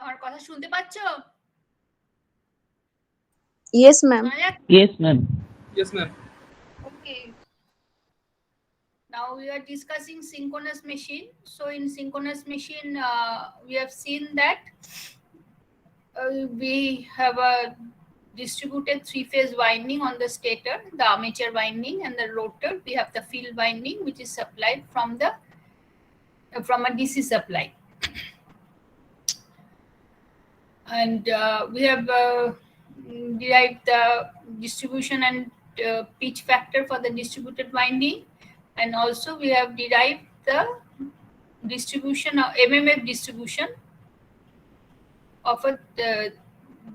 আমার কথা শুনতে পাচ্ছো? Yes, ma'am. শোনা যাচ্ছে? Yes, ma'am. Yes, ma'am. Okay. Now we are discussing synchronous machine. So in synchronous machine, we have seen that we have a distributed three-phase winding on the stator, the armature winding, and the rotor. We have the field winding, which is supplied from a DC supply. And we have derived the distribution and pitch factor for the distributed winding, and also we have derived the distribution of MMF distribution of a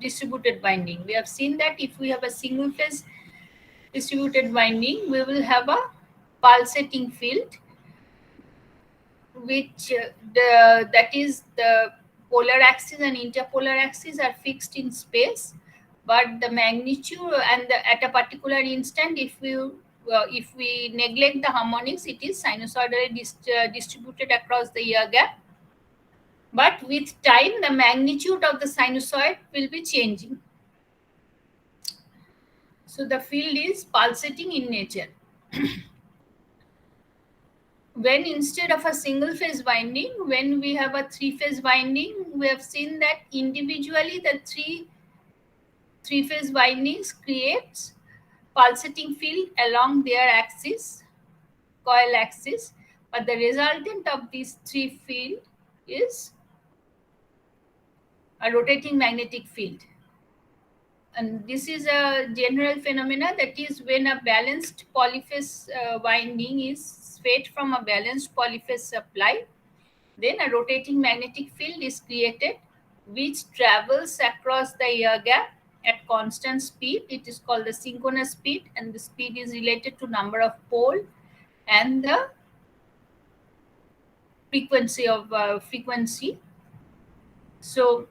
distributed winding. We have seen that if we have a single phase distributed winding, we will have a pulsating field, which that is the polar axis and interpolar axis are fixed in space, but the magnitude and at a particular instant, if we neglect the harmonics, it is sinusoidally distributed across the ear gap. But with time, the magnitude of the sinusoid will be changing. So the field is pulsating in nature. When instead of a single phase winding, when we have a three-phase winding, we have seen that individually the three-phase windings creates pulsating field along their axis, coil axis, but the resultant of these three field is a rotating magnetic field. And this is a general phenomena, that is when a balanced polyphase winding is fed from a balanced polyphase supply, then a rotating magnetic field is created which travels across the ear gap at constant speed. It is called the synchronous speed, and the speed is related to number of pole and the frequency. So,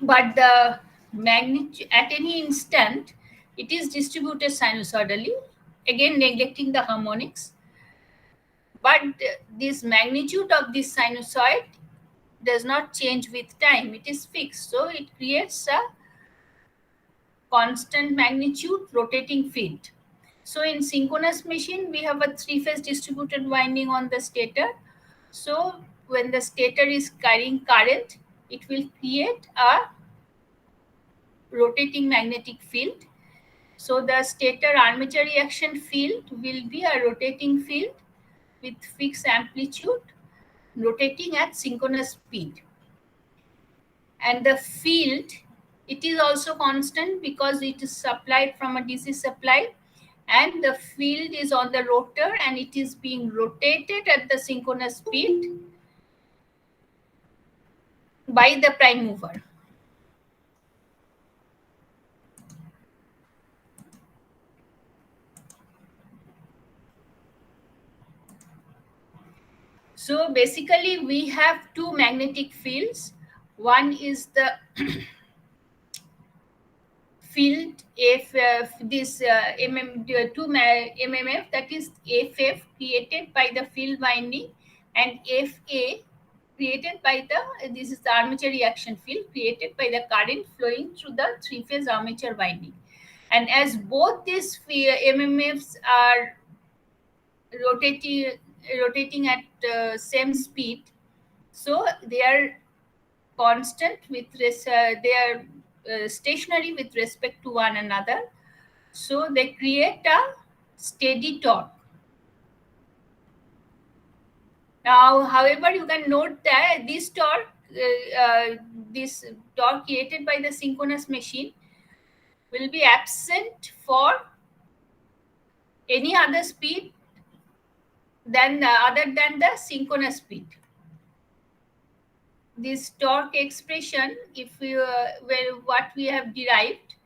but the magnitude at any instant, it is distributed sinusoidally, again neglecting the harmonics. But this magnitude of this sinusoid does not change with time, it is fixed. So it creates a constant magnitude rotating field. So in synchronous machine, we have a three-phase distributed winding on the stator. So when the stator is carrying current, it will create a rotating magnetic field. So the stator armature reaction field will be a rotating field with fixed amplitude, rotating at synchronous speed. And the field, it is also constant because it is supplied from a DC supply, and the field is on the rotor and it is being rotated at the synchronous speed by the prime mover. So basically we have two magnetic fields. One is the field if this two MMF, that is FF created by the field winding, and FA created by this is the armature reaction field created by the current flowing through the three-phase armature winding. And as both these MMFs are rotating at same speed, so they are constant with they are stationary with respect to one another. So they create a steady torque. Now, however, you can note that this torque created by the synchronous machine will be absent for any other speed other than the synchronous speed. This torque expression, if what we have derived,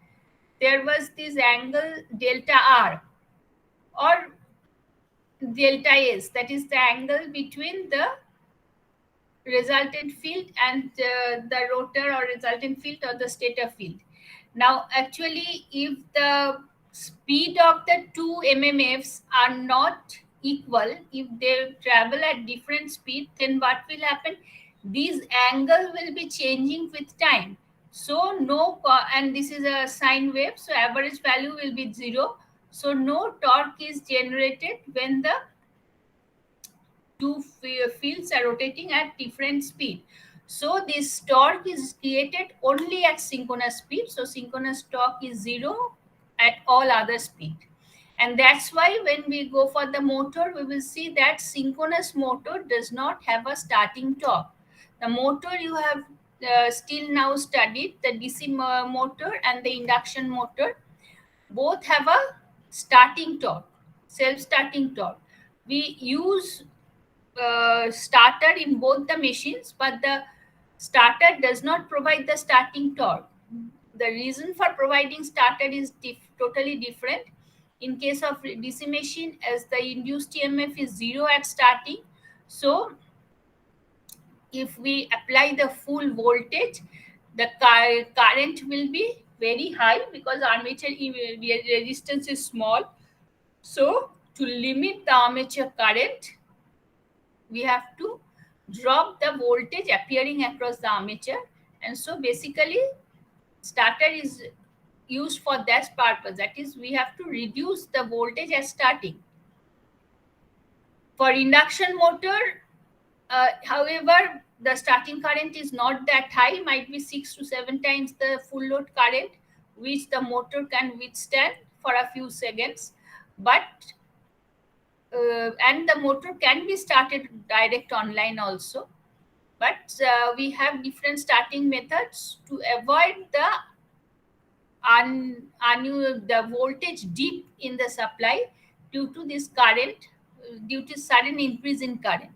there was this angle delta R or delta S, that is the angle between the resultant field and the rotor or resultant field or the stator field. Now, actually, if the speed of the two MMFs are not equal, if they travel at different speed, then what will happen? these angle will be changing with time. So and this is a sine wave, so average value will be 0. So no torque is generated when the two fields are rotating at different speed. So this torque is created only at synchronous speed. So synchronous torque is 0 at all other speed. And that's why when we go for the motor, we will see that synchronous motor does not have a starting torque. The motor you have still now studied, the DC motor and the induction motor, both have a starting torque, self-starting torque. We use starter in both the machines, but the starter does not provide the starting torque. The reason for providing starter is totally different. In case of DC machine, as the induced EMF is 0 at starting, so if we apply the full voltage, the current will be very high because armature resistance is small. So to limit the armature current, we have to drop the voltage appearing across the armature. And so basically starter is used for that purpose. That is, we have to reduce the voltage at starting. For induction motor, however, the starting current is not that high, might be 6 to 7 times the full load current, which the motor can withstand for a few seconds. But and the motor can be started direct online also. But we have different starting methods to avoid the voltage dip in the supply due to this current, due to sudden increase in current.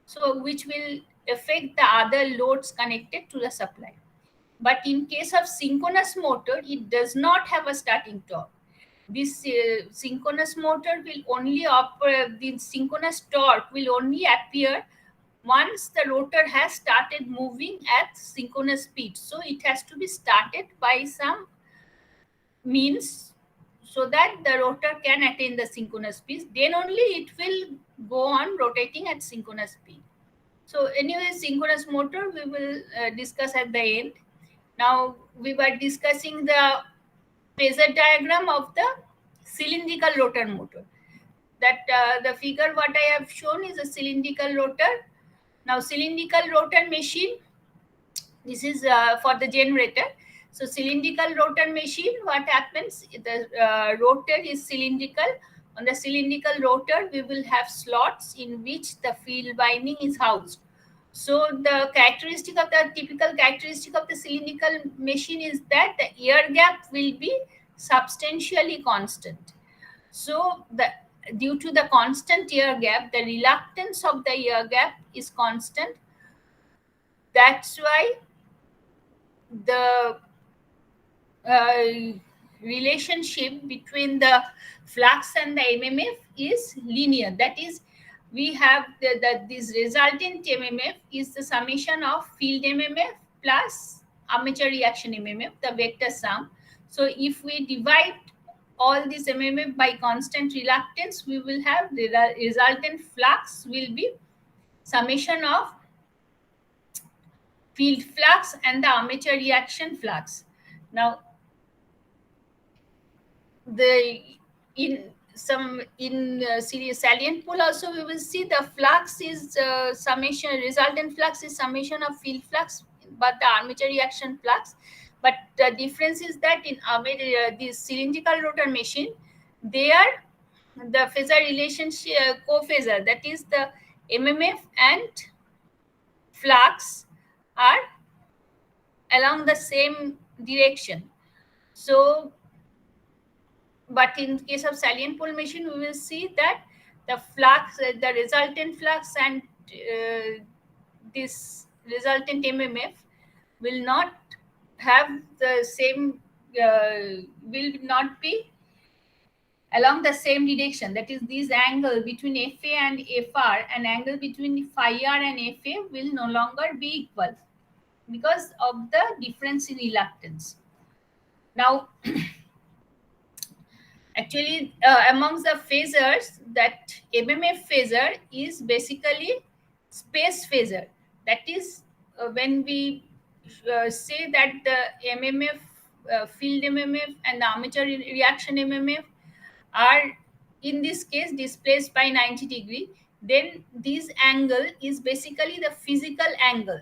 So which will affect the other loads connected to the supply. But in case of synchronous motor, it does not have a starting torque. This synchronous motor will only operate, the synchronous torque will only appear once the rotor has started moving at synchronous speed. So it has to be started by some means so that the rotor can attain the synchronous speed. Then only it will go on rotating at synchronous speed. So anyway, synchronous motor we will discuss at the end. Now we were discussing the phasor diagram of the cylindrical rotor motor. That the figure what I have shown is a cylindrical rotor. Now cylindrical rotor machine, this is for the generator. So cylindrical rotor machine, what happens, the rotor is cylindrical. On the cylindrical rotor, we will have slots in which the field winding is housed. So the typical characteristic of the cylindrical machine is that the air gap will be substantially constant. So due to the constant air gap, the reluctance of the air gap is constant. That's why the relationship between the flux and the MMF is linear. That is, we have this resultant MMF is the summation of field MMF plus armature reaction MMF, the vector sum. So if we divide all this MMF by constant reluctance, we will have the resultant flux will be summation of field flux and the armature reaction flux. Now, salient pole also we will see the flux is summation, resultant flux is summation of field flux, but the armature reaction flux. But the difference is that in this cylindrical rotor machine, there the phasor relationship co-phasor, that is the MMF and flux are along the same direction. So but in case of salient pole machine, we will see that the flux, the resultant flux and this resultant MMF will not have the same, will not be along the same direction. That is, this angle between FA and FR and angle between phi R and FA will no longer be equal because of the difference in reluctance. Now, actually, amongst the phasors, that MMF phasor is basically space phasor. That is, when we say that the mmf, field mmf and the armature reaction mmf are in this case displaced by 90 degree, then this angle is basically the physical angle.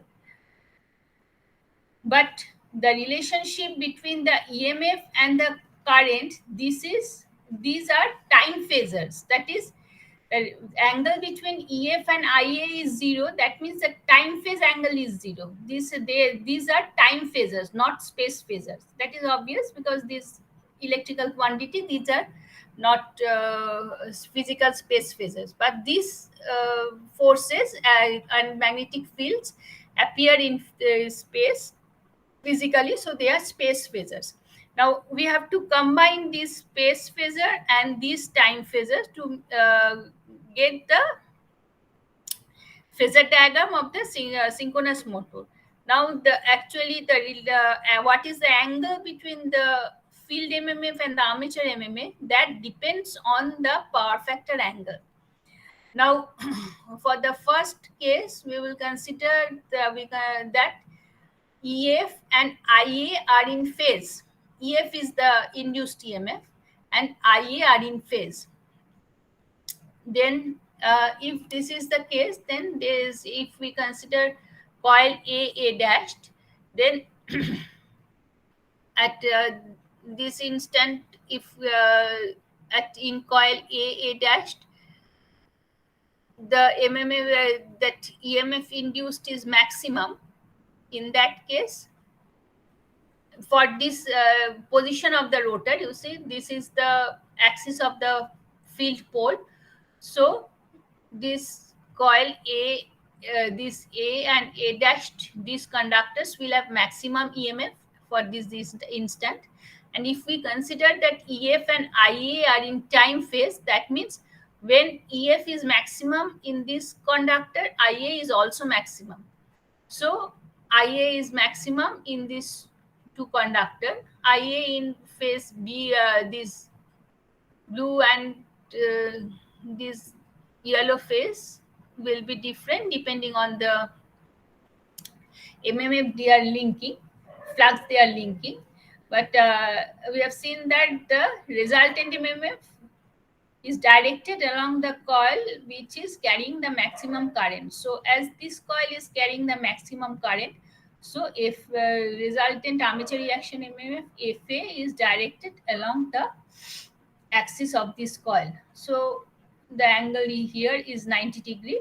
But the relationship between the emf and the current, these are time phasors. That is, the angle between ef and ia is zero. That means the time phase angle is zero. These are time phasors, not space phasors. That is obvious because this electrical quantity, these are not physical space phasors, but these forces and magnetic fields appear in space physically, so they are space phasors. Now we have to combine this space phasor and these time phasors to get the phasor diagram of the synchronous motor. Now the actually the what is the angle between the field mmf and the armature mmf, that depends on the power factor angle. Now for the first case we will consider that EF and IA are in phase. EF is the induced EMF and IA are in phase. Then, if this is the case, then there's, if we consider coil A dashed, then at this instant, if at in coil A dashed, the mmf that EMF induced is maximum. In that case, for this position of the rotor, you see this is the axis of the field pole. So this coil a, this a and a dashed, these conductors will have maximum emf for this instant. And if we consider that ef and ia are in time phase, that means when ef is maximum in this conductor, ia is also maximum. So IA is maximum in this two conductor. IA in phase B, this blue and this yellow phase will be different depending on the mmf they are linking, flux they are linking. But we have seen that the resultant mmf is directed along the coil which is carrying the maximum current. So as this coil is carrying the maximum current, so if resultant armature reaction mmf fa is directed along the axis of this coil, so the angle here is 90 degree.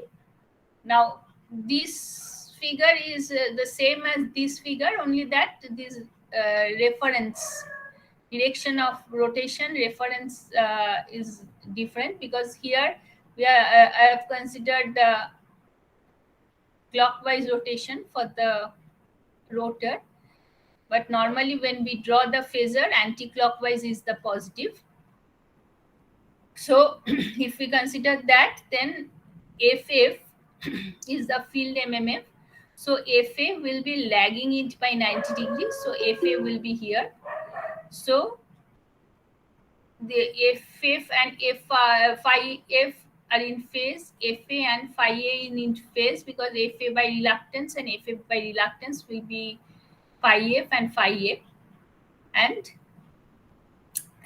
Now this figure is the same as this figure, only that this reference direction of rotation reference is different, because here we are I have considered the clockwise rotation for the rotor, but normally when we draw the phasor, anti-clockwise is the positive. So if we consider that, then ff is the field mmf, so fa will be lagging it by 90 degrees, so fa will be here. So the ff and phi f are in phase, fa and phi a in phase, because fa by reluctance and fa by reluctance will be phi f and phi a. And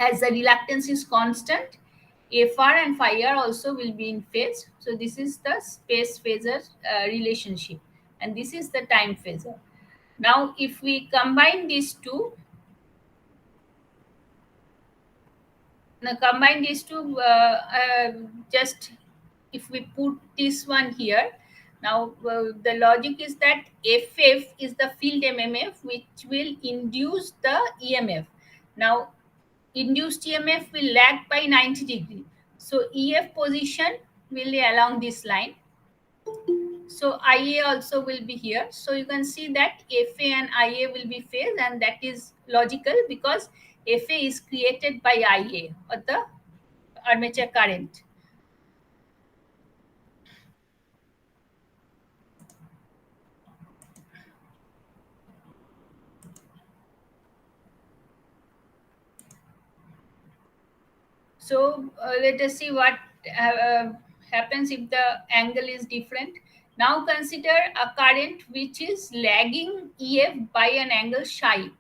as the reluctance is constant, fr and phi r also will be in phase. So this is the space phasor relationship, and this is the time phasor. Now if we combine these two, just if we put this one here, now the logic is that ff is the field mmf which will induce the emf. Now induced emf will lag by 90 degree, so ef position will be along this line, so ia also will be here. So you can see that fa and ia will be phase, and that is logical because fa is created by ia, or the armature current. So let us see what happens if the angle is different. Now consider a current which is lagging EF by an angle psi.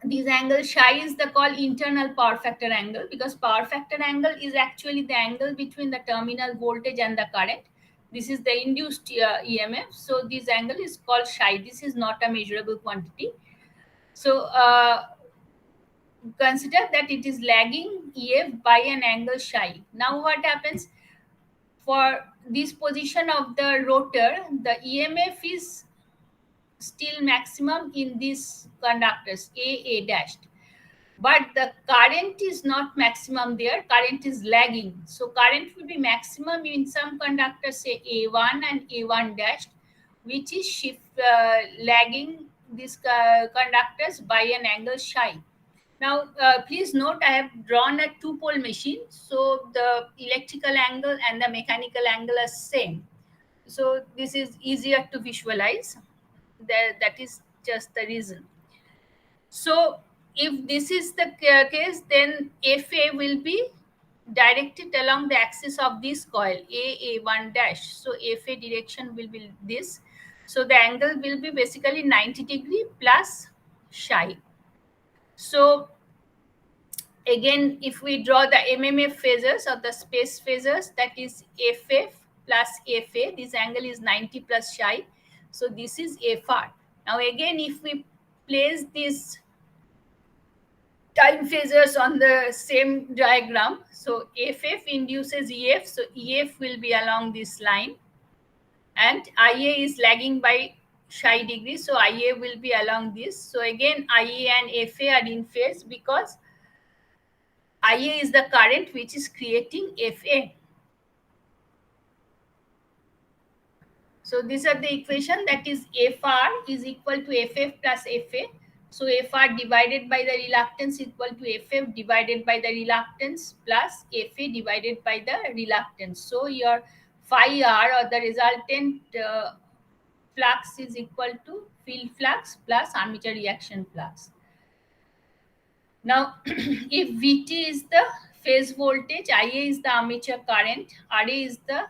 This angle psi is the called internal power factor angle, because power factor angle is actually the angle between the terminal voltage and the current. This is the induced EMF. So this angle is called psi. This is not a measurable quantity. So consider that it is lagging EF by an angle psi. Now what happens? For this position of the rotor, the EMF is still maximum in these conductors A dashed, but the current is not maximum there. Current is lagging. So current will be maximum in some conductors, say A1 and A1 dashed, which is lagging these conductors by an angle psi. Now, please note I have drawn a two-pole machine, so the electrical angle and the mechanical angle are same. So this is easier to visualize. That is just the reason. So if this is the case, then FA will be directed along the axis of this coil, AA1 dash. So FA direction will be this. So the angle will be basically 90 degree plus psi. So again, if we draw the MMF phasors or the space phasors, that is FF plus FA, this angle is 90 plus psi. So this is FR. Now again, if we place this time phasors on the same diagram, so FF induces EF, so EF will be along this line, and IA is lagging by psi degree, so IA will be along this. So again, IA and FA are in phase because IA is the current which is creating FA. So these are the equation, that is FR is equal to FF plus FA. So FR divided by the reluctance equal to FF divided by the reluctance plus FA divided by the reluctance. So your phi R, or the resultant flux, is equal to field flux plus armature reaction flux. Now, if Vt is the phase voltage, Ia is the armature current, Ra is the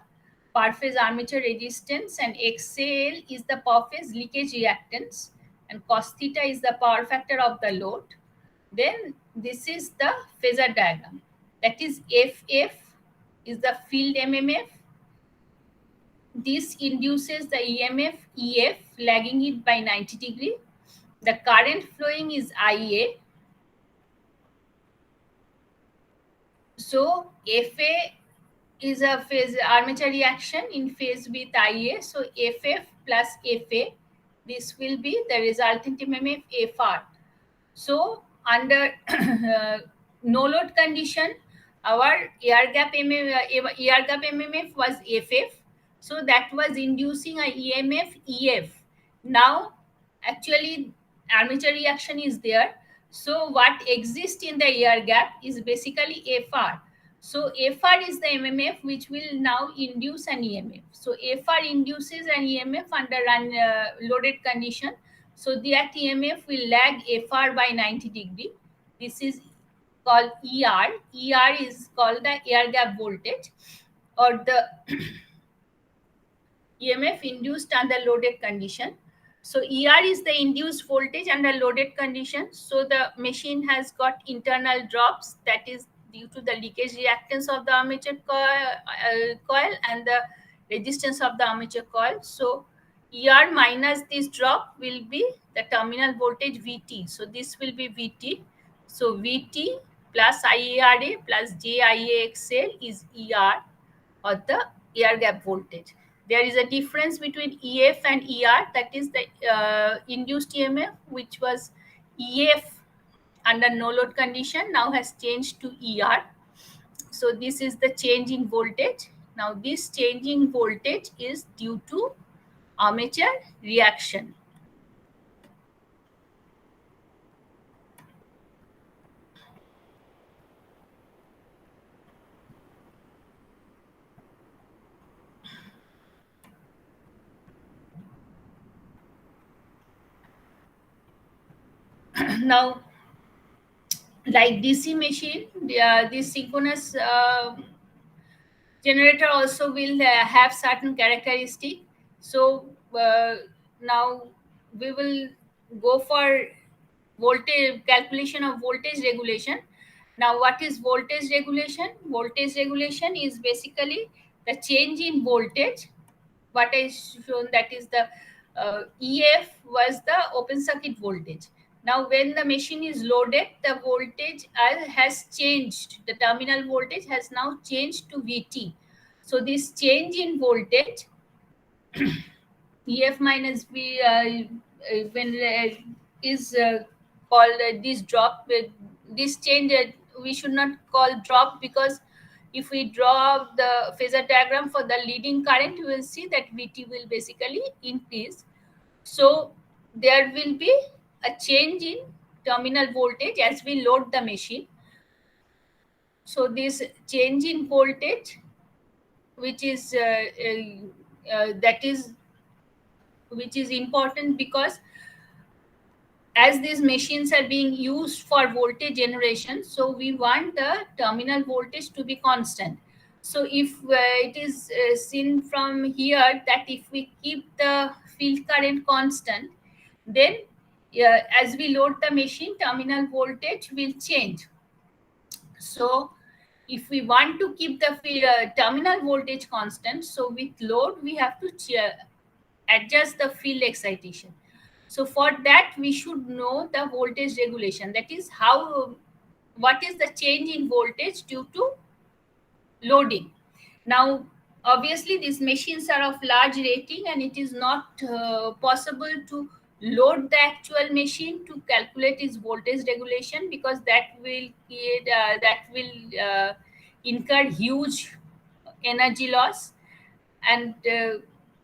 per phase armature resistance, and XAL is the per phase leakage reactance, and cos theta is the power factor of the load, then this is the phasor diagram. That is FF is the field MMF. This induces the EMF EF, lagging it by 90 degree. The current flowing is IA. So FA is a phase armature reaction in phase with IA. So FF plus FA, this will be the resultant MMF FR. So under no load condition, our air gap MMF was FF. So that was inducing a EMF EF. Now actually armature reaction is there. So what exists in the air gap is basically FR. So FR is the MMF which will now induce an EMF. So FR induces an EMF under loaded condition. So that EMF will lag FR by 90 degree. This is called ER. ER is called the air gap voltage, or the EMF induced under loaded condition. So ER is the induced voltage under loaded condition. So the machine has got internal drops, that is due to the leakage reactance of the armature coil and the resistance of the armature coil. So ER minus this drop will be the terminal voltage VT. So this will be VT. So VT plus IARA plus JIAXL is ER, or the air gap voltage. There is a difference between EF and ER, that is the induced EMF, which was EF under no load condition, now has changed to ER. So this is the change in voltage. Now this change in voltage is due to armature reaction. Now, like DC machine, this synchronous Generator also will have certain characteristic. So now we will go for voltage calculation of voltage regulation. Now, what is voltage regulation? Voltage regulation is basically the change in voltage. What I shown, that is the EF was the open circuit voltage. Now, when the machine is loaded, the voltage has changed. The terminal voltage has now changed to VT. So, this change in voltage, EF minus V, when is called this drop. This change we should not call drop, because if we draw the phasor diagram for the leading current, you will see that VT will basically increase. So there will be a change in terminal voltage as we load the machine. So this change in voltage, which is that is which is important, because as these machines are being used for voltage generation, so we want the terminal voltage to be constant. So if it is seen from here that if we keep the field current constant, then as we load the machine, terminal voltage will change. So if we want to keep the terminal voltage constant, so with load we have to adjust the field excitation. So for that, we should know the voltage regulation. That is how, what is the change in voltage due to loading. Now, obviously, these machines are of large rating, and it is not possible to load the actual machine to calculate its voltage regulation, because that will create incur huge energy loss, and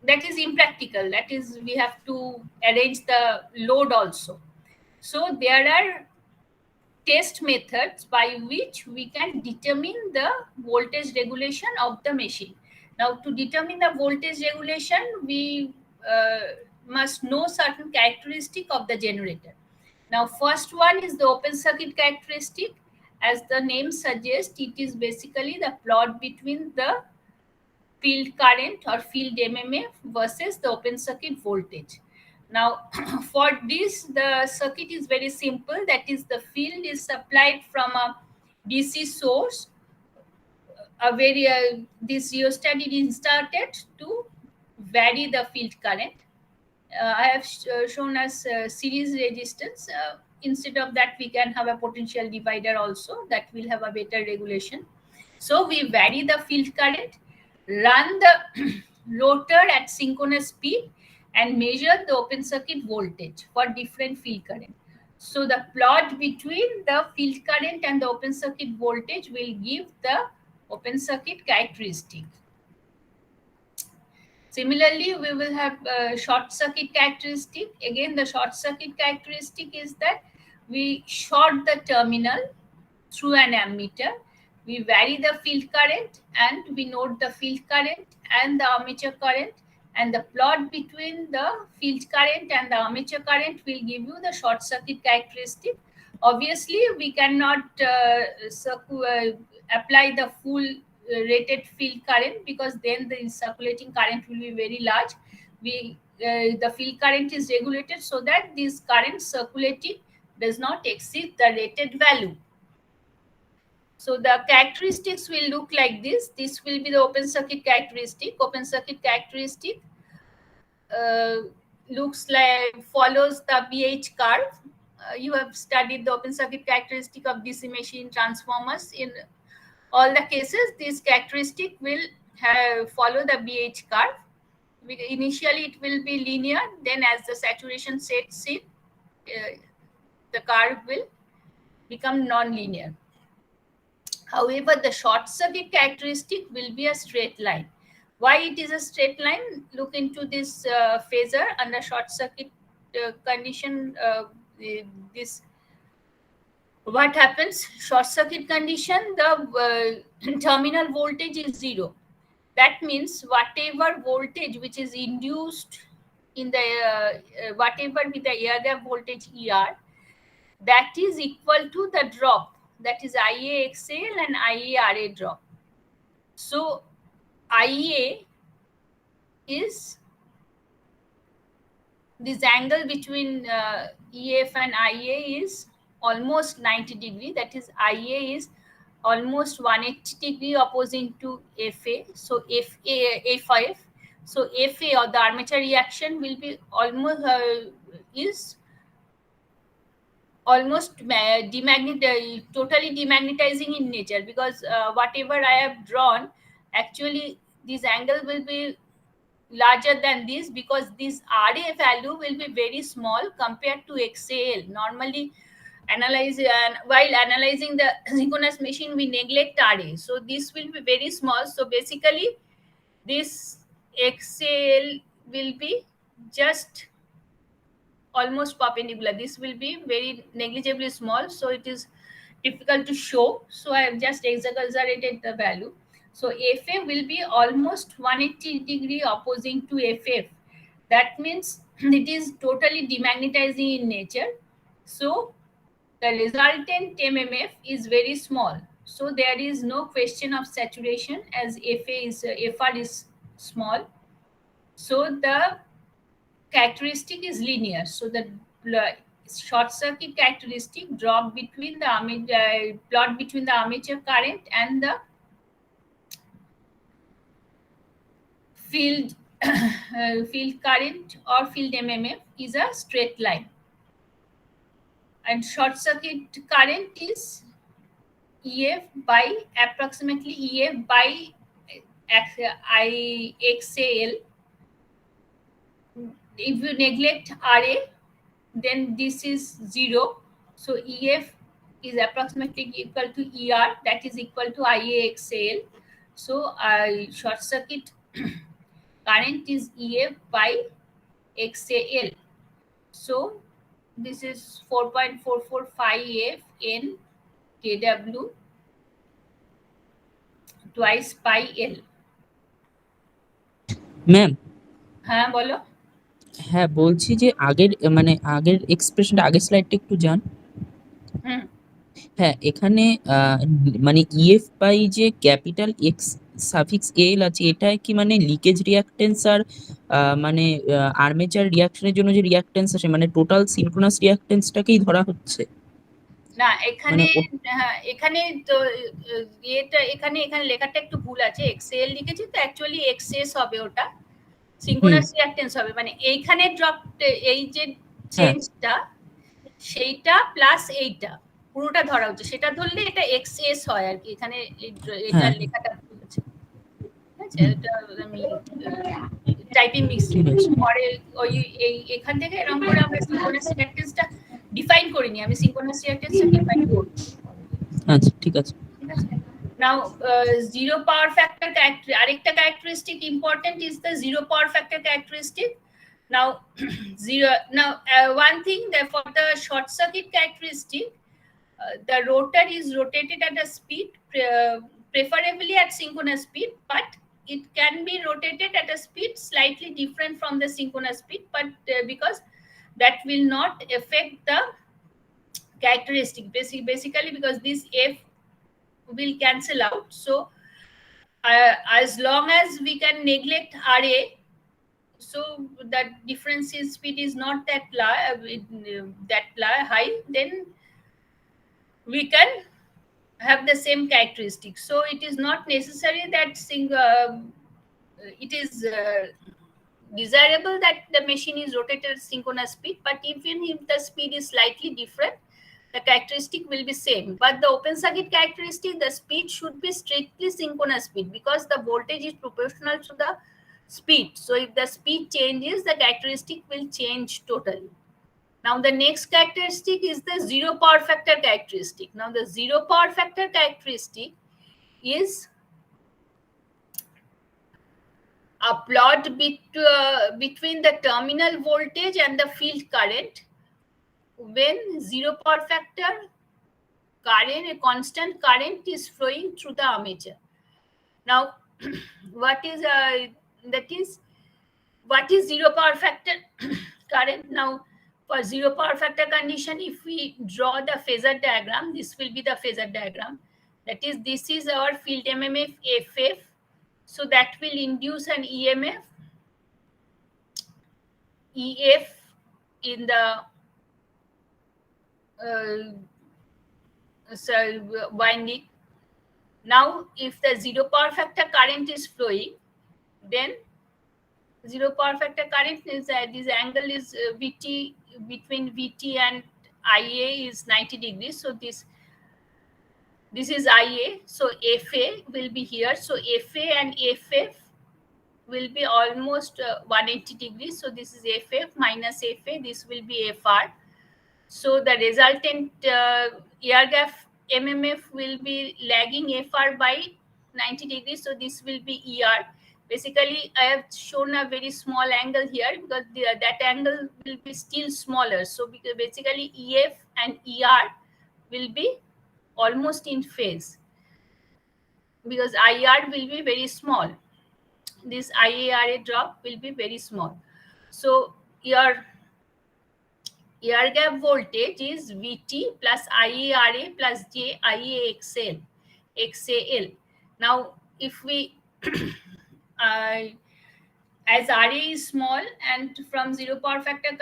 that is impractical. That is, we have to arrange the load also. So there are test methods by which we can determine the voltage regulation of the machine. Now, to determine the voltage regulation, we must know certain characteristic of the generator. Now, first one is the open circuit characteristic. As the name suggests, it is basically the plot between the field current or field MMF versus the open circuit voltage. Now, for this, the circuit is very simple. That is, the field is supplied from a DC source. This rheostat is inserted to vary the field current. I have shown as series resistance. Instead of that, we can have a potential divider also, that will have a better regulation. So we vary the field current, run the rotor at synchronous speed, and measure the open circuit voltage for different field current. So the plot between the field current and the open circuit voltage will give the open circuit characteristic. Similarly, we will have short circuit characteristic. Again, the short circuit characteristic is that we short the terminal through an ammeter. We vary the field current, and we note the field current and the armature current, and the plot between the field current and the armature current will give you the short circuit characteristic. Obviously, we cannot apply the full rated field current, because then the circulating current will be very large. The field current is regulated so that this current circulating does not exceed the rated value. So the characteristics will look like this. This will be the open circuit characteristic. Open circuit characteristic looks like follows the BH curve. You have studied the open circuit characteristic of DC machine transformers. In all the cases, this characteristic will follow the BH curve. Initially, it will be linear. Then, as the saturation sets in, the curve will become non-linear. However, the short circuit characteristic will be a straight line. Why it is a straight line? Look into this phasor under short circuit condition. What happens? Short circuit condition, the terminal voltage is 0. That means whatever voltage which is induced in the whatever with the air gap voltage ER, that is equal to the drop, that is IAXL and IARA drop. So IA is this angle between EF and IA is almost 90 degree. That is, IA is almost 180 degree opposing to FA. So FA, so FA or the armature reaction will be almost almost totally demagnetizing in nature, because whatever I have drawn, actually this angle will be larger than this, because this RA value will be very small compared to XAL. Normally, while analyzing the synchronous machine, we neglect RA. So this will be very small. So basically, this XAL will be just almost perpendicular. This will be very negligibly small, so it is difficult to show. So I have just exaggerated the value. So FA will be almost 180 degree opposing to FF. That means it is totally demagnetizing in nature. So the resultant MMF is very small. So there is no question of saturation, as FR is small. So the characteristic is linear. So the short circuit characteristic drop between the plot between the armature current and the field field current or field MMF is a straight line. And short circuit current is EF by approximately EF by IXAL. If you neglect RA, then this is 0. So EF is approximately equal to ER, that is equal to IAXAL. So short circuit current is EF by XAL. So this is 4.445 F N KW twice pi L. Ma'am, হ্যাঁ বলো। হ্যাঁ বলছি যে আগের এক্সপ্রেশনটা, আগের স্লাইডটা একটু যান। হ্যাঁ, এখানে মানে ইএফ বাই যে ক্যাপিটাল এক্স সাফিক্স এল আছে, এটা কি মানে লিকেজ রিঅ্যাকটেন্স আর মানে আর্মেচার রিঅ্যাকশনের জন্য যে রিঅ্যাকটেন্স আছে, মানে টোটাল সিনক্রোনাস রিঅ্যাকটেন্সটাকেই ধরা হচ্ছে? না, এখানে এখানে তো এখানে লেখাটা একটু ভুল আছে, এক্সএল লিখেছি তো, অ্যাকচুয়ালি এক্সএস হবে, ওটা সিনক্রোনাস রিঅ্যাকটেন্স হবে। মানে এইখানে ড্রপ, এই যে চেঞ্জটা, সেইটা প্লাস এইটা পুরোটা ধরা হচ্ছে, সেটা ধরলে এটা এক্সএস হয় আর কি। এখানে এটা লেখাটা ভুল আছে, ঠিক আছে? এটা আমি টাইপিং মিস্টেক, পরে ওই এখান থেকে এরকম করে আমরা সিনক্রোনাস রিঅ্যাকটেন্সটা ডিফাইন করিনি, আমি সিনক্রোনাস রিঅ্যাকটেন্সটা ডিফাইন করব। আচ্ছা, ঠিক আছে। Now, zero power factor arekta characteristic important is the zero power factor characteristic. Now, one thing that for the short circuit characteristic, the rotor is rotated at a speed, preferably at synchronous speed, but it can be rotated at a speed slightly different from the synchronous speed, but because that will not affect the characteristic, basically because this F will cancel out. So as long as we can neglect RA, so that difference in speed is not that high, then we can have the same characteristics. So it is not necessary that it is desirable that the machine is rotated at synchronous speed, but even if the speed is slightly different, the characteristic will be same. But the open circuit characteristic, the speed should be strictly synchronous speed, because the voltage is proportional to the speed. So if the speed changes, the characteristic will change totally. Now the next characteristic is the zero power factor characteristic. Now the zero power factor characteristic is a plot between the terminal voltage and the field current when zero power factor current, a constant current is flowing through the armature. Now, what is zero power factor current? Now, for zero power factor condition, if we draw the phasor diagram, this will be the phasor diagram. That is, this is our field MMF FF. So that will induce an EMF, EF in the winding. Now, if the zero power factor current is flowing, then zero power factor current is this angle is VT, between VT and IA is 90 degrees. So this is IA. So FA will be here. So FA and FF will be almost 180 degrees. So this is FF minus FA. This will be FR. So the resultant air gap MMF will be lagging FR by 90 degrees. So this will be ER. Basically, I have shown a very small angle here because that angle will be still smaller. So because basically EF and ER will be almost in phase because IR will be very small. This IARA drop will be very small. So your air gap voltage is VT plus IARA plus J IAXL XAL. Now, if we as RA is small and from zero power factor,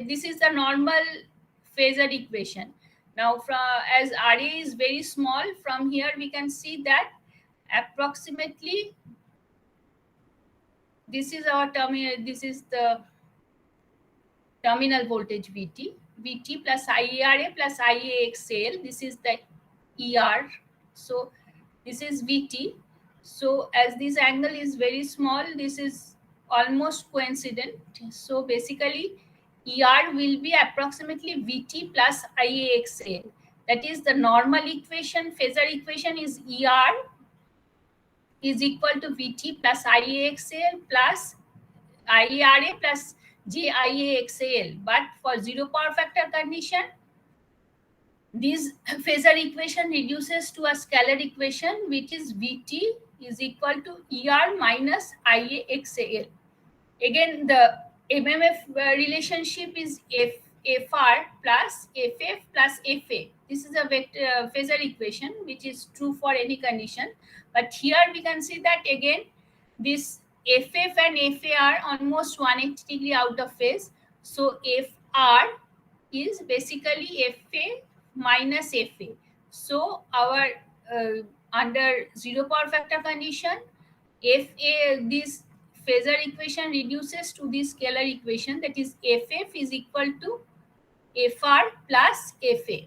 this is the normal phasor equation. Now, as RA is very small, from here we can see that approximately this is our terminal. This is the terminal voltage VT plus IARA plus IAXL. This is the ER. So this is VT. So as this angle is very small, this is almost coincident. So basically ER will be approximately VT plus IAXL. That is the normal equation, phasor equation is ER is equal to VT plus IAXL plus IARA plus JIAXAL. But for zero power factor condition, this phasor equation reduces to a scalar equation, which is VT is equal to ER minus IAXAL. Again, the MMF relationship is FR plus FF plus FA. This is a vector phasor equation, which is true for any condition. But here we can see that again, this FF and FA are almost 180 degree out of phase. So FR is basically FA minus FA. So our under zero power factor condition, FA, this phasor equation reduces to this scalar equation, that is FF is equal to FR plus FA.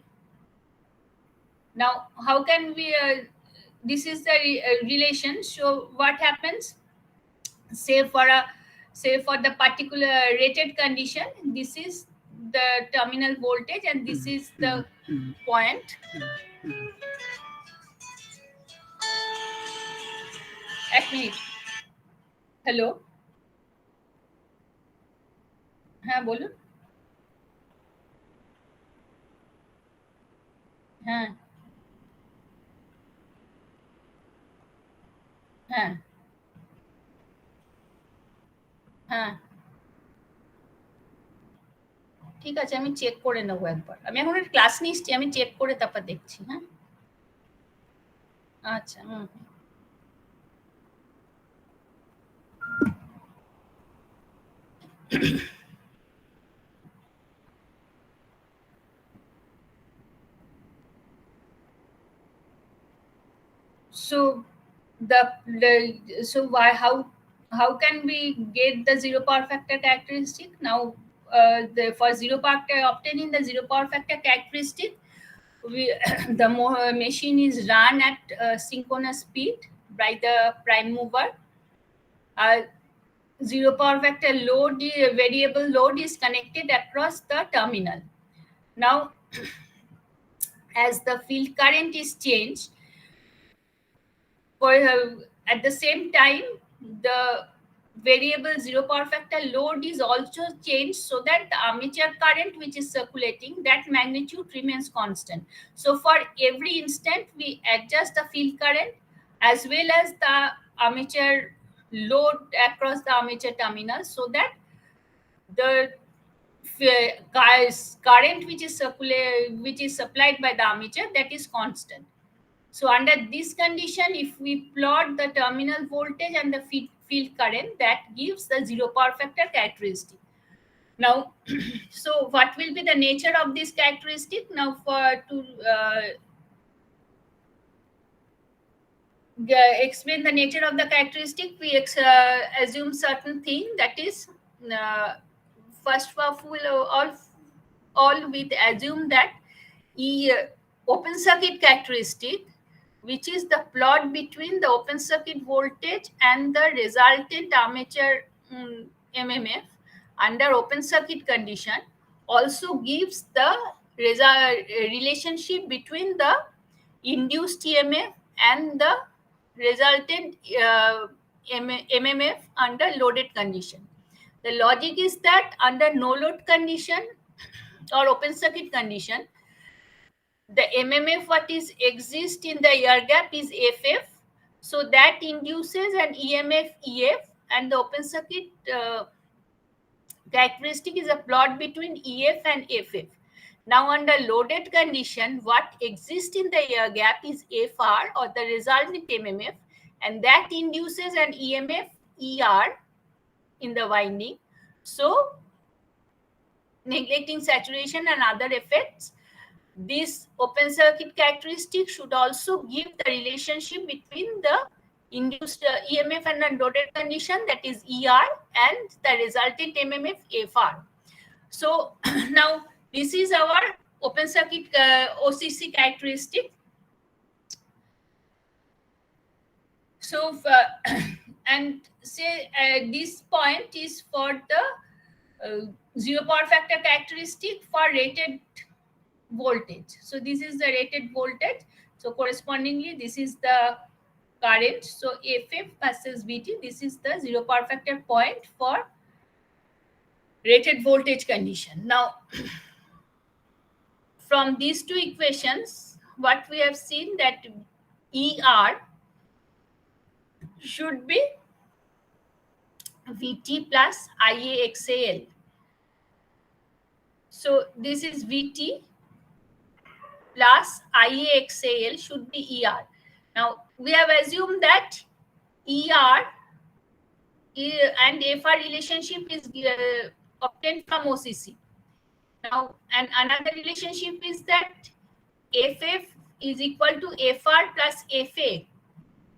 Now, how can we, this is the relation. So what happens? Say for the particular rated condition, this is the terminal voltage and this is the point. এক minute, hello, হ্যাঁ বলুন। হ্যাঁ হ্যাঁ হ্যাঁ ঠিক আছে, আমি check করে নেবো একবার। আমি এখন ক্লাস নিচ্ছি, আমি চেক করে তারপর দেখছি। হ্যাঁ আচ্ছা। So so why how can we get the zero power factor characteristic? Now for zero power factor, obtaining the zero power factor characteristic, the machine is run at synchronous speed by the prime mover. Zero power factor load, variable load is connected across the terminal. Now as the field current is changed, at the same time the variable zero power factor load is also changed, so that the armature current which is circulating, that magnitude remains constant. So for every instant we adjust the field current as well as the armature load across the armature terminal, so that the current which is supplied by the armature, that is constant. So under this condition, if we plot the terminal voltage and the field current, that gives the zero power factor characteristic. Now, so what will be the nature of this characteristic? Now, explain the nature of the characteristic, we assume certain thing, that is, first of all we assume that open circuit characteristic, which is the plot between the open circuit voltage and the resultant armature MMF under open circuit condition, also gives the relationship between the induced EMF and the resultant MMF under loaded condition. The logic is that under no load condition or open circuit condition, the MMF what is exist in the air gap is FF, so that induces an EMF EF, and the open circuit characteristic is a plot between EF and FF. Now under loaded condition, what exists in the air gap is FR, or the resultant MMF, and that induces an EMF ER in the winding. So neglecting saturation and other effects, this open circuit characteristic should also give the relationship between the induced EMF and unloaded condition, that is ER, and the resultant MMF FR. So now this is our open circuit OCC characteristic. So and say this point is for the zero power factor characteristic for rated voltage. So this is the rated voltage. So correspondingly, this is the current. So FF versus VT, this is the zero power factor point for rated voltage condition. Now, from these two equations, what we have seen that ER should be VT plus IAXAL. So this is VT plus IAXAL should be ER. Now, we have assumed that ER and FR relationship is obtained from OCC. Now, and another relationship is that FF is equal to FR plus FA.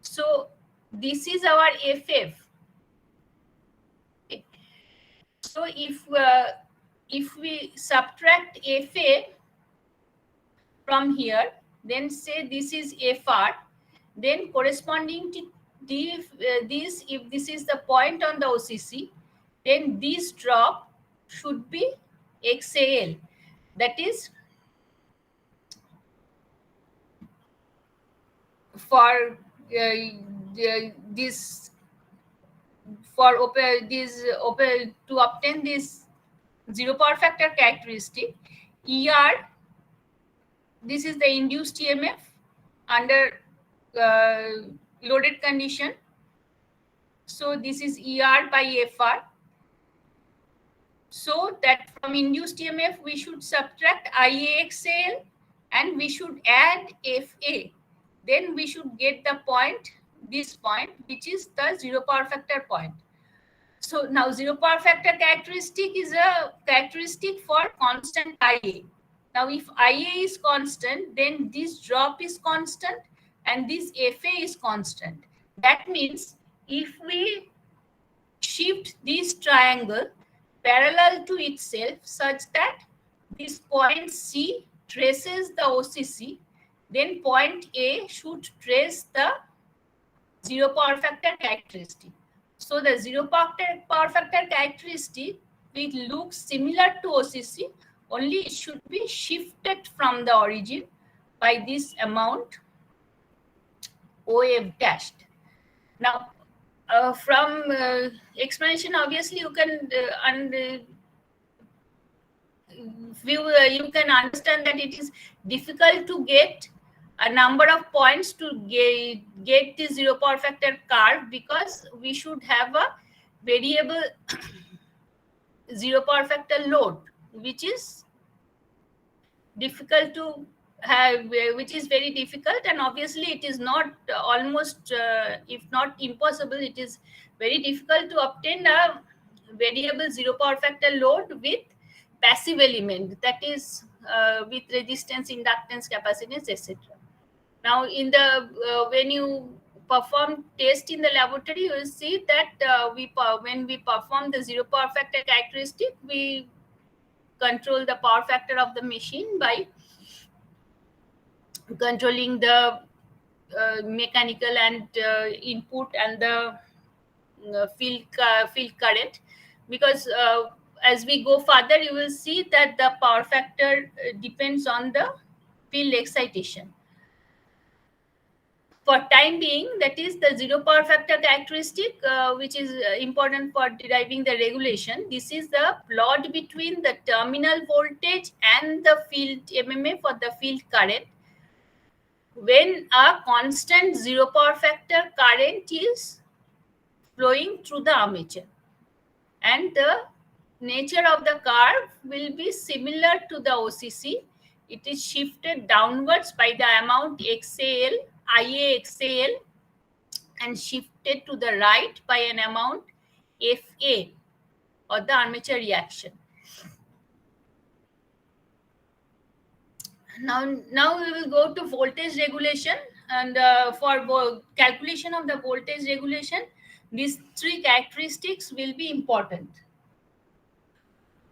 So this is our FF. Okay. So if we subtract FA from here, then say this is FR, then corresponding to this, if this is the point on the OCC, then this drop should be XAL, that is for this, for to obtain this zero power factor characteristic, ER, this is the induced EMF under loaded condition. So this is ER by FR. So that from induced EMF we should subtract IAXAL and we should add FA. Then we should get the point, this point, which is the zero power factor point. So now zero power factor characteristic is a characteristic for constant IA. Now if IA is constant, then this drop is constant and this FA is constant. That means if we shift this triangle parallel to itself such that this point C traces the OCC, then point A should trace the zero power factor characteristic. So the zero power factor characteristic will look similar to OCC, only it should be shifted from the origin by this amount OF dashed. Now, from explanation, obviously you can you can understand that it is difficult to get a number of points to get the zero power factor curve, because we should have a variable zero power factor load, which is difficult to which is very difficult, and obviously it is not almost if not impossible, it is very difficult to obtain a variable zero power factor load with passive element, that is with resistance, inductance, capacitance, etc. Now in the when you perform test in the laboratory, you will see that when we perform the zero power factor characteristic, we control the power factor of the machine by controlling the mechanical and input and the field current, because as we go further, you will see that the power factor depends on the field excitation. For time being, that is the zero power factor characteristic, which is important for deriving the regulation. This is the plot between the terminal voltage and the field MMA for the field current when a constant zero power factor current is flowing through the armature, and the nature of the curve will be similar to the OCC. It is shifted downwards by the amount XAL, IA XAL, and shifted to the right by an amount FA, or the armature reaction. Now we will go to voltage regulation, and for calculation of the voltage regulation, these three characteristics will be important.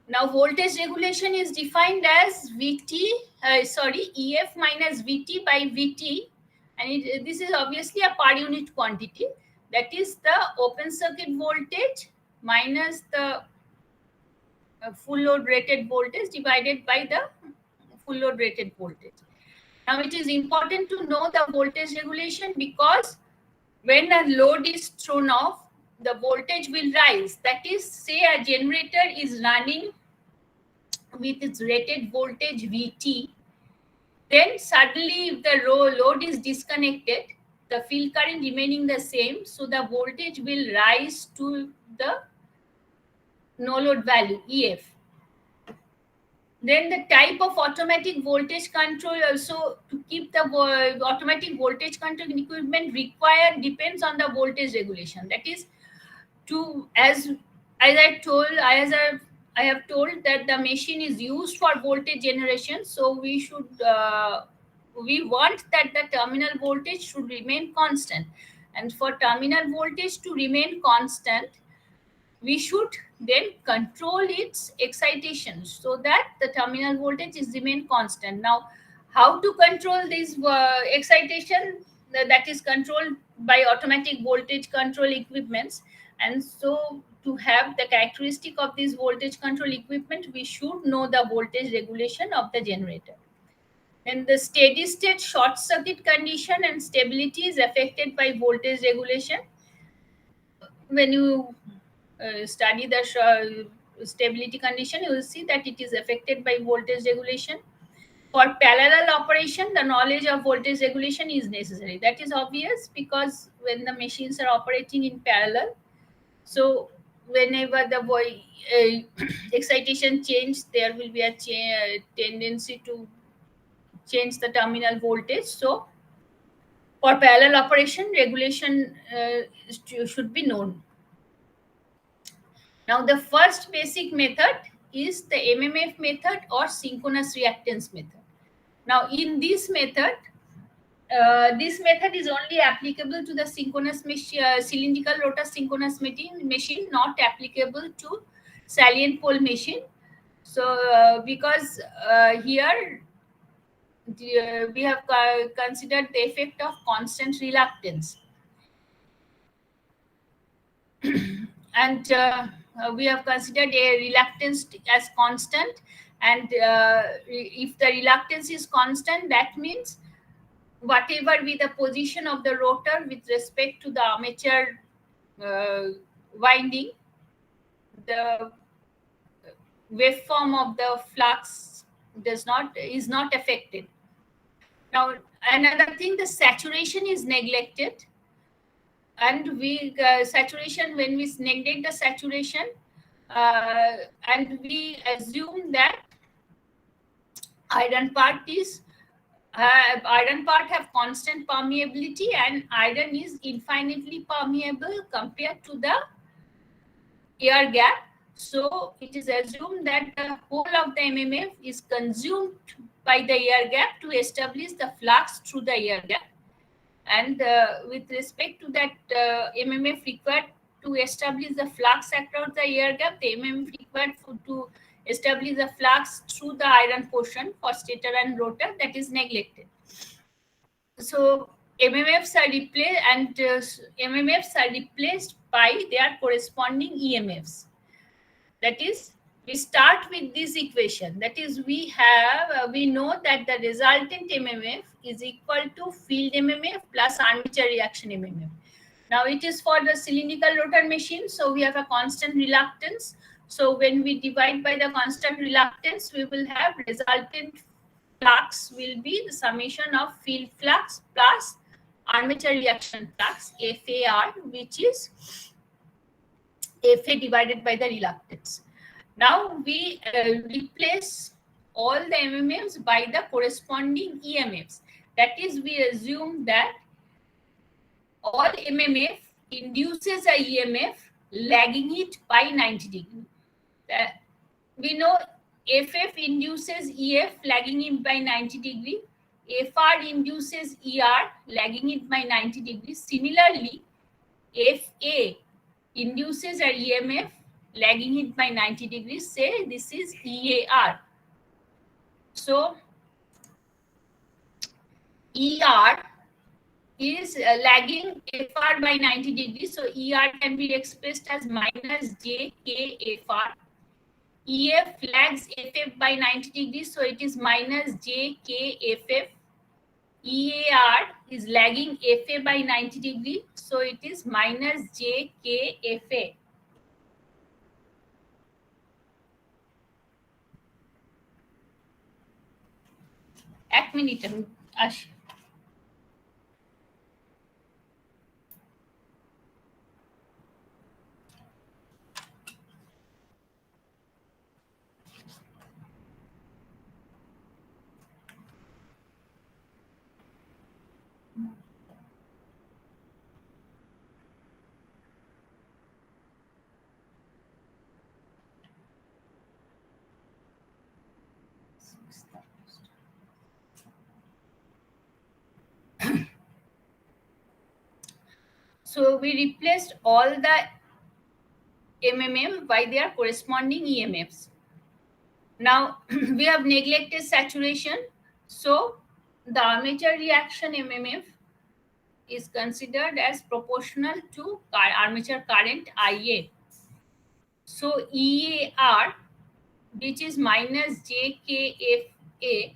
Now voltage regulation is defined as EF minus VT by VT, and this is obviously a per unit quantity, that is the open circuit voltage minus the full load rated voltage divided by the full load rated voltage. Now it is important to know the voltage regulation, because when a load is thrown off, the voltage will rise. That is, say a generator is running with its rated voltage VT, then suddenly if the load is disconnected, the field current remaining the same, so the voltage will rise to the no load value EF. Then the type of automatic voltage control, also to keep the automatic voltage control equipment required, depends on the voltage regulation. That is, to as I have told that the machine is used for voltage generation, so we want that the terminal voltage should remain constant, and for terminal voltage to remain constant, we should then control its excitation so that the terminal voltage is remain constant. Now, how to control this excitation? That is controlled by automatic voltage control equipments, and so to have the characteristic of this voltage control equipment, we should know the voltage regulation of the generator. And the steady state short circuit condition and stability is affected by voltage regulation. When you study the stability condition, you will see that it is affected by voltage regulation. For parallel operation, the knowledge of voltage regulation is necessary. That is obvious, because when the machines are operating in parallel, so whenever the excitation changes, there will be a tendency to change the terminal voltage. So for parallel operation, regulation should be known. Now the first basic method is the MMF method, or synchronous reactance method. Now in this method is only applicable to the synchronous cylindrical rotor synchronous machine, not applicable to salient pole machine. So because here we have considered the effect of constant reluctance, and we have considered a reluctance as constant, and if the reluctance is constant, that means whatever be the position of the rotor with respect to the armature winding, the waveform of the flux is not affected. Now another thing, the saturation is neglected, and we saturation, when we neglect the saturation and we assume that iron part is iron part have constant permeability, and iron is infinitely permeable compared to the air gap. So it is assumed that the whole of the MMF is consumed by the air gap to establish the flux through the air gap. And with respect to that MMF required to establish the flux across the air gap, the MMF required to establish the flux through the iron portion for stator and rotor, that is neglected. So MMFs are replaced, and MMFs are replaced by their corresponding EMFs. That is, we start with this equation. That is, we know that the resultant MMF is equal to field MMF plus armature reaction MMF. Now it is for the cylindrical rotor machine, so we have a constant reluctance. So when we divide by the constant reluctance, we will have resultant flux will be the summation of field flux plus armature reaction flux, FAR, which is FA divided by the reluctance. Now we replace all the MMFs by the corresponding EMFs. That is, we assume that all MMF induces a EMF lagging it by 90 degrees. We know FF induces EF lagging it by 90 degrees. FR induces ER lagging it by 90 degrees. Similarly, FA induces a EMF lagging it by 90 degrees. Say this is EAR. So ER is lagging FR by 90 degrees. So ER can be expressed as minus JKFR. EF lags FF by 90 degrees, so it is minus JKFF. EAR is lagging FA by 90 degrees, so it is minus JKFA. এক minute আমি আসি। So we replaced all the MMF by their corresponding EMFs. Now we have neglected saturation. So the armature reaction MMF is considered as proportional to armature current IA. So EAR, which is minus JKFA,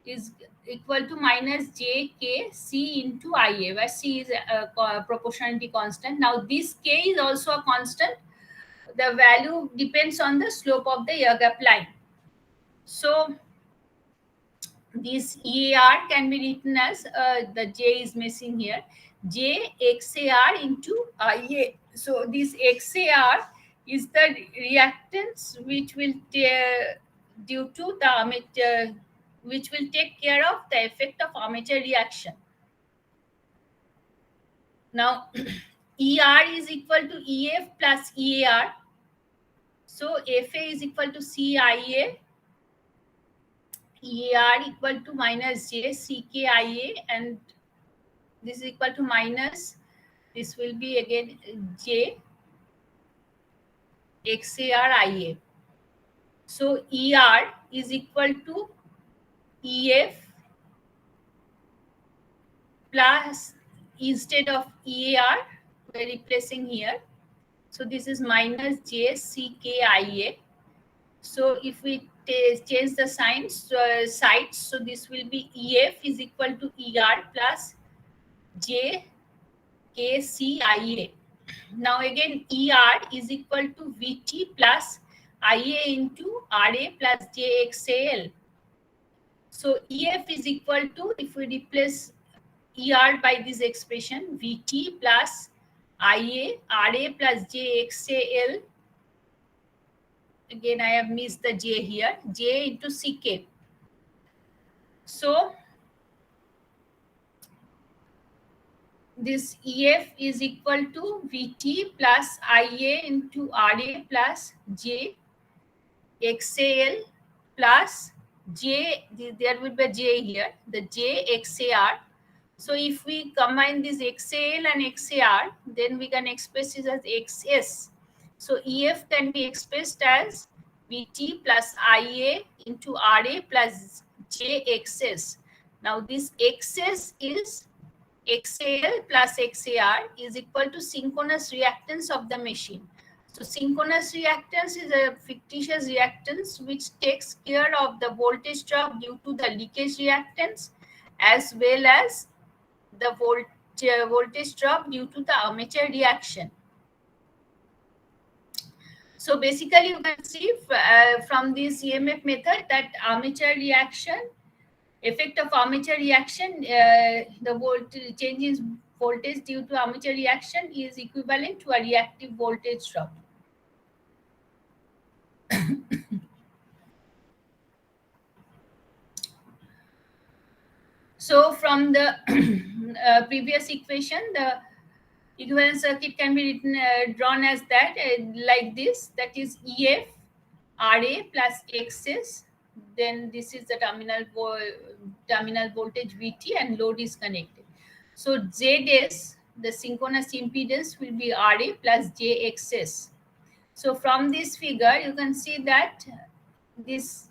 is equal to minus JKC into IA, where C is a proportionality constant. Now this K is also a constant. The value depends on the slope of the air gap line. So this EAR can be written as the J is missing here, JXAR into IA. So this XAR is the reactance which will due to the armature, which will take care of the effect of armature reaction. Now ER is equal to EF plus EAR. So FA is equal to CIA, EAR equal to minus J CKIA, and this is equal to minus, this will be again J XARIA. So ER is equal to EF plus, instead of EAR, we're replacing here. So this is minus JCKIA. So if we change the signs, sides, so this will be EF is equal to ER plus JKCIA. Now again ER is equal to VT plus IA into RA plus JXAL. So EF is equal to, if we replace ER by this expression, VT plus IA RA plus JXAL. Again, I have missed the J here, J into CK. So this EF is equal to VT plus IA into RA plus J XAL plus J, there will be a J here, the J XAR. So if we combine this XAL and XAR, then we can express it as XS. So EF can be expressed as VT plus IA into RA plus JXS. Now this XS is XAL plus XAR is equal to synchronous reactance of the machine. So synchronous reactance is a fictitious reactance which takes care of the voltage drop due to the leakage reactance as well as the voltage drop due to the armature reaction. So basically you can see from this EMF method that armature reaction, effect of armature reaction, the change in voltage due to armature reaction is equivalent to a reactive voltage drop. So from the previous equation, the equivalent circuit can be written, drawn as that, like this, that is EF RA plus XS, then this is the terminal voltage VT and load is connected. So ZS, the synchronous impedance, will be RA plus JXS. So from this figure you can see that this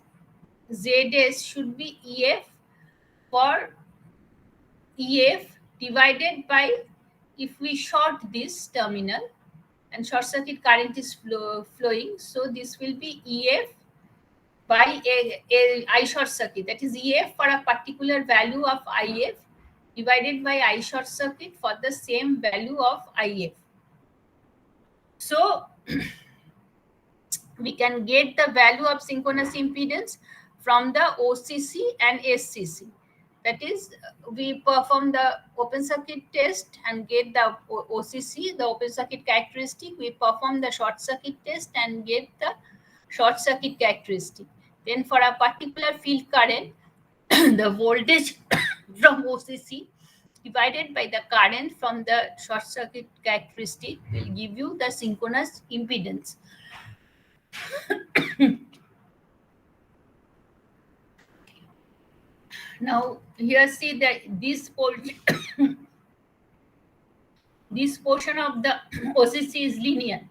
ZS should be EF for EF divided by, if we short this terminal and short circuit current is flowing, so this will be EF by a I short circuit, that is EF for a particular value of IF divided by I short circuit for the same value of IF. So we can get the value of synchronous impedance from the OCC and SCC. That is, we perform the open circuit test and get the OCC, the open circuit characteristic. We perform the short circuit test and get the short circuit characteristic. Then for a particular field current, the voltage from OCC divided by the current from the short circuit characteristic will give you the synchronous impedance. Now here see that this this portion of the OCC is linear.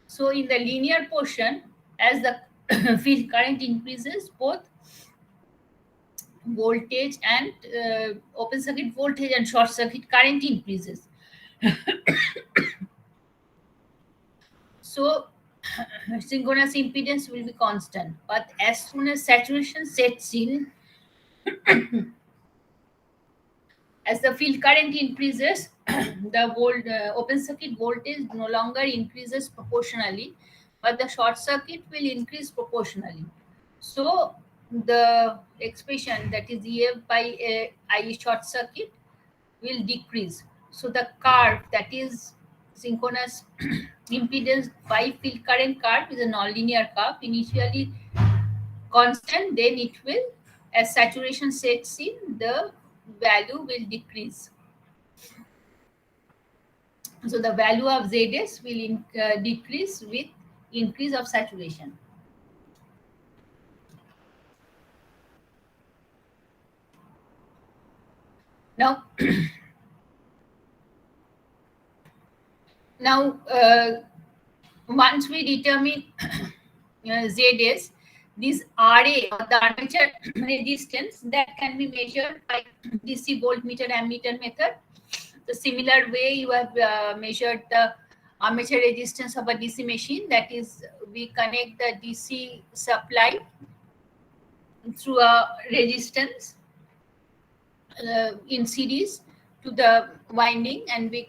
So in the linear portion, as the field current increases, both voltage and open circuit voltage and short circuit current increases. So synchronous impedance will be constant, but as soon as saturation sets in, as the field current increases, the open circuit voltage no longer increases proportionally, but the short circuit will increase proportionally. So the expression, that is EF by I short circuit, will decrease. So the curve, that is synchronous impedance by field current curve, is a nonlinear curve, initially constant, then it will, as saturation sets in, the value will decrease. So the value of ZS will decrease with increase of saturation. Now, once we determine ZS, this RA, or the armature resistance, that can be measured by DC voltmeter ammeter method. The similar way you have measured the armature resistance of a DC machine, that is, we connect the DC supply through a resistance in series to the winding, and we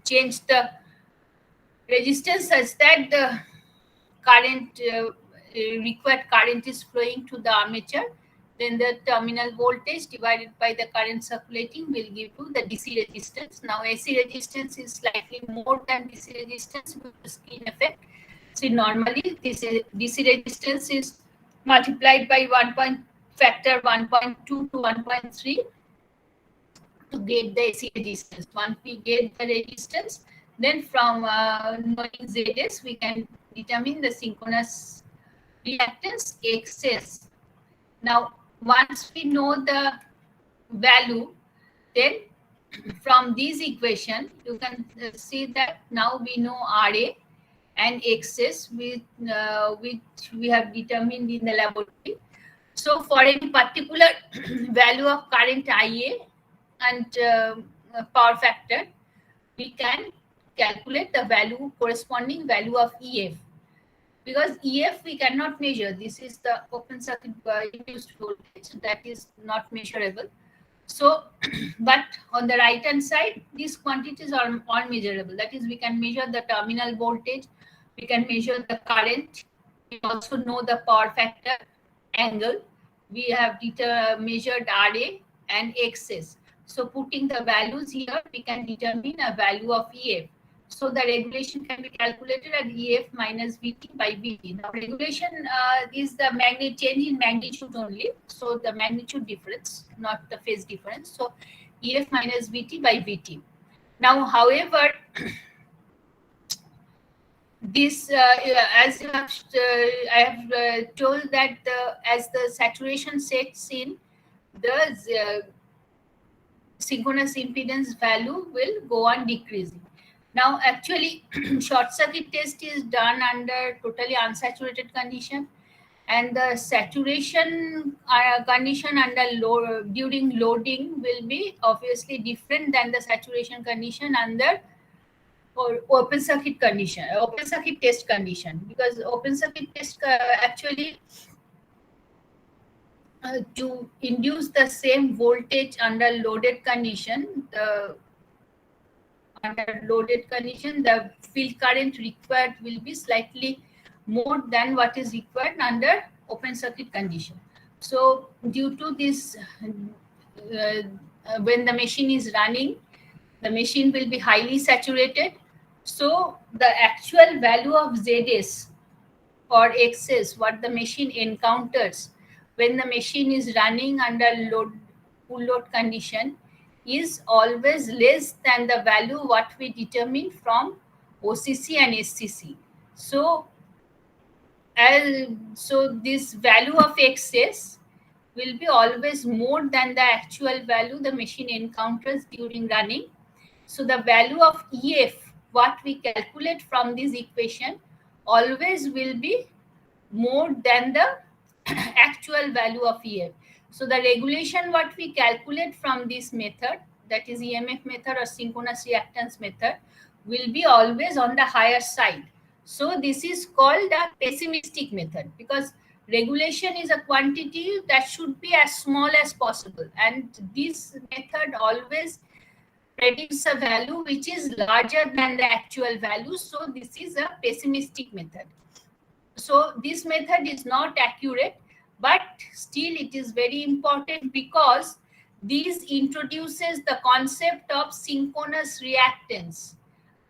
change the resistance such that the current required current is flowing to the armature. Then the terminal voltage divided by the current circulating will give you the DC resistance. Now AC resistance is slightly more than DC resistance due to skin effect. So normally this DC resistance is multiplied by factor 1.2 to 1.3, to get the AC resistance. Once we get the resistance, then from knowing ZS, we can determine the synchronous reactance XS. Now, once we know the value, then from this equation, you can see that now we know RA and XS, which we have determined in the laboratory. So for any particular value of current IA and power factor, we can calculate the value, corresponding value of EF. Because EF we cannot measure. This is the open circuit induced voltage that is not measurable. So, but on the right hand side, these quantities are all measurable. That is, we can measure the terminal voltage, we can measure the current, we also know the power factor angle. We have measured RA and XS. So putting the values here, we can determine a value of EF. So the regulation can be calculated at EF minus VT by VT. Now regulation is the change in magnitude only. So the magnitude difference, not the phase difference. So EF minus VT by VT. Now, however, this, as you have, I have told that as the saturation sets in, the synchronous impedance value will go on decreasing. Now, actually, short circuit test is done under totally unsaturated condition, and the saturation condition under during loading will be obviously different than the saturation condition under or open circuit condition, open circuit test condition, because open circuit test actually to induce the same voltage under loaded condition, the field current required will be slightly more than what is required under open circuit condition. So due to this, when the machine is running, the machine will be highly saturated. So the actual value of ZS or XS, what the machine encounters when the machine is running under full load condition, is always less than the value what we determine from OCC and SCC. So this value of XS will be always more than the actual value the machine encounters during running. So the value of EF, what we calculate from this equation, always will be more than the actual value of EF. So the regulation what we calculate from this method, that is EMF method or synchronous reactance method, will be always on the higher side. So this is called a pessimistic method, because regulation is a quantity that should be as small as possible, and this method always predicts a value which is larger than the actual value. So this is a pessimistic method. So this method is not accurate, but still it is very important, because this introduces the concept of synchronous reactance,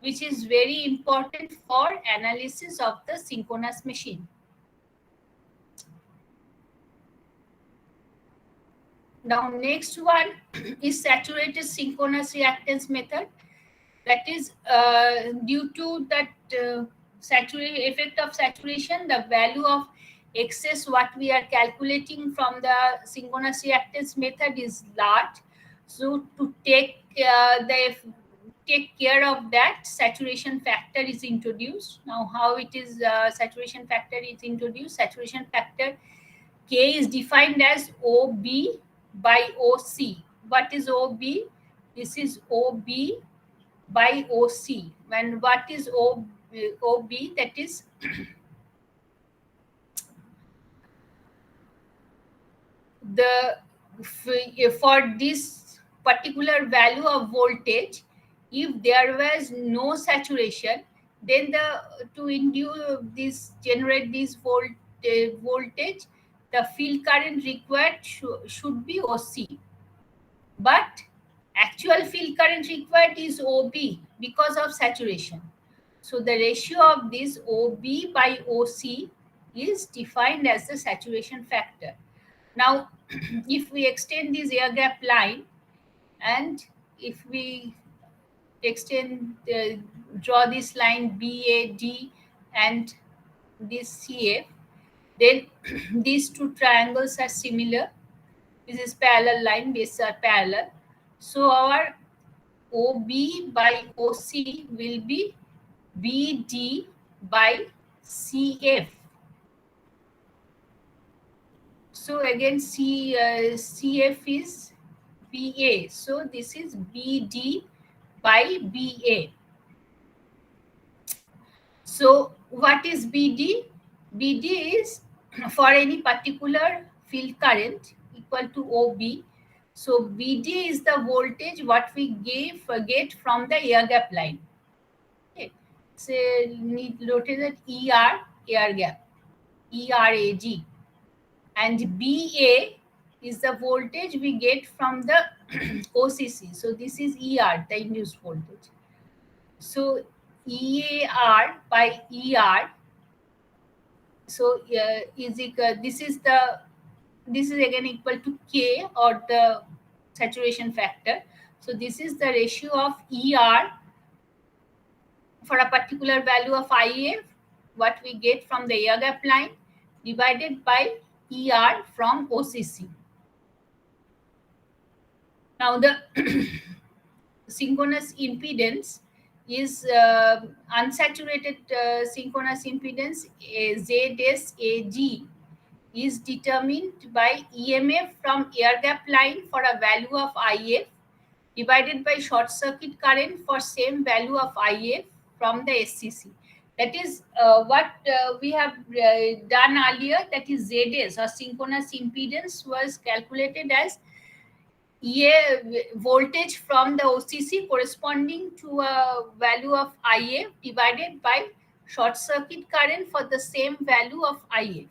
which is very important for analysis of the synchronous machine. Now, next one is saturated synchronous reactance method. That is due to that effect of saturation, the value of excess what we are calculating from the synchronous reactance method is large. So to take care of that, saturation factor is introduced. Now, how it is saturation factor is introduced? Saturation factor K is defined as OB by OC. What is OB? This is OB by OC. And what is OB? That is for this particular value of voltage, if there was no saturation, then generate this voltage, the field current required should be OC. But actual field current required is OB because of saturation. So the ratio of this OB by OC is defined as the saturation factor. Now, if we extend this air gap line and if we extend, draw this line BAD and this CF, then these two triangles are similar. This is parallel line, bases are parallel. So our OB by OC will be BD by CF. So again, CF is BA. So this is BD by BA. So what is BD? BD is for any particular field current equal to OB. So BD is the voltage what we get from the air gap line. Okay. So noted that ER, air gap, ERAG. And BA is the voltage we get from the OCC. So this is ER, the induced voltage. So EAR by ER. So this is again equal to K, or the saturation factor. So this is the ratio of ER for a particular value of IF, what we get from the air gap line, divided by ER from OCC. Now the synchronous impedance is unsaturated synchronous impedance ZSAG is determined by EMF from air gap line for a value of IF divided by short circuit current for same value of IF from the SCC. That is what we have done earlier, that is ZS or synchronous impedance was calculated as voltage from the OCC corresponding to a value of IF divided by short circuit current for the same value of IF.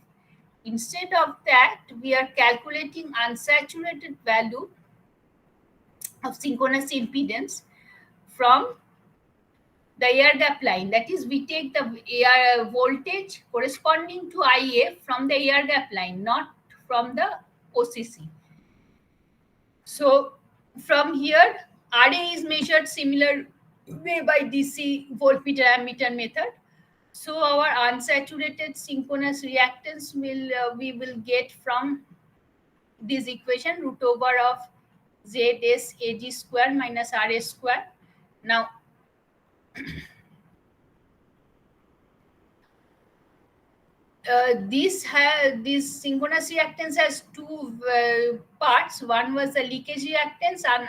Instead of that, we are calculating unsaturated value of synchronous impedance from the air gap line. That is, we take the air voltage corresponding to IF from the air gap line, not from the OCC. So from here, RA is measured similar way by DC voltmeter ammeter method. So our unsaturated synchronous reactance we will get from this equation, root over of ZSAG square minus RA square. Now this synchronous reactance has two parts. One was the leakage reactance, and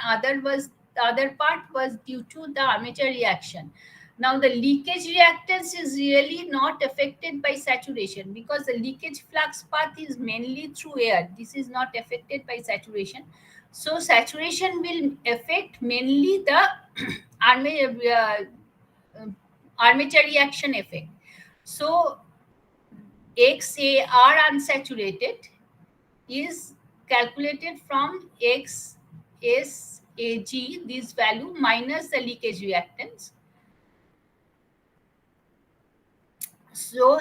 the other part was due to the armature reaction. Now the leakage reactance is really not affected by saturation because the leakage flux path is mainly through air. This is not affected by saturation. So saturation will affect mainly the armature reaction effect. So XAR unsaturated is calculated from XSAG, this value, minus the leakage reactance. So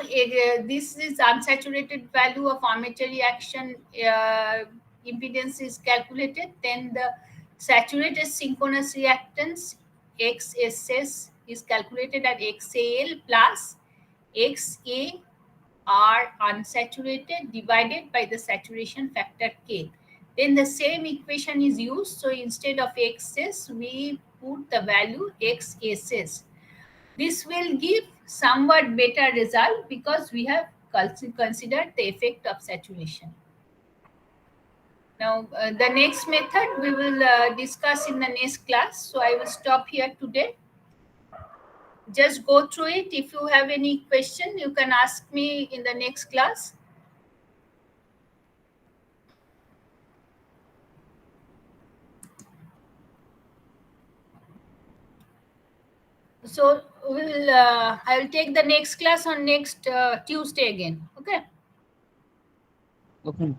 this is unsaturated value of armature reaction impedance is calculated. Then the saturated synchronous reactance XSS is calculated at XAL plus XA are unsaturated divided by the saturation factor K. Then the same equation is used. So instead of XS, we put the value XSS. This will give somewhat better result because we have considered the effect of saturation. Now, the next method we will discuss in the next class. So I will stop here today. Just go through it. If you have any question, you can ask me in the next class. So I will take the next class on next Tuesday again. Okay. Okay.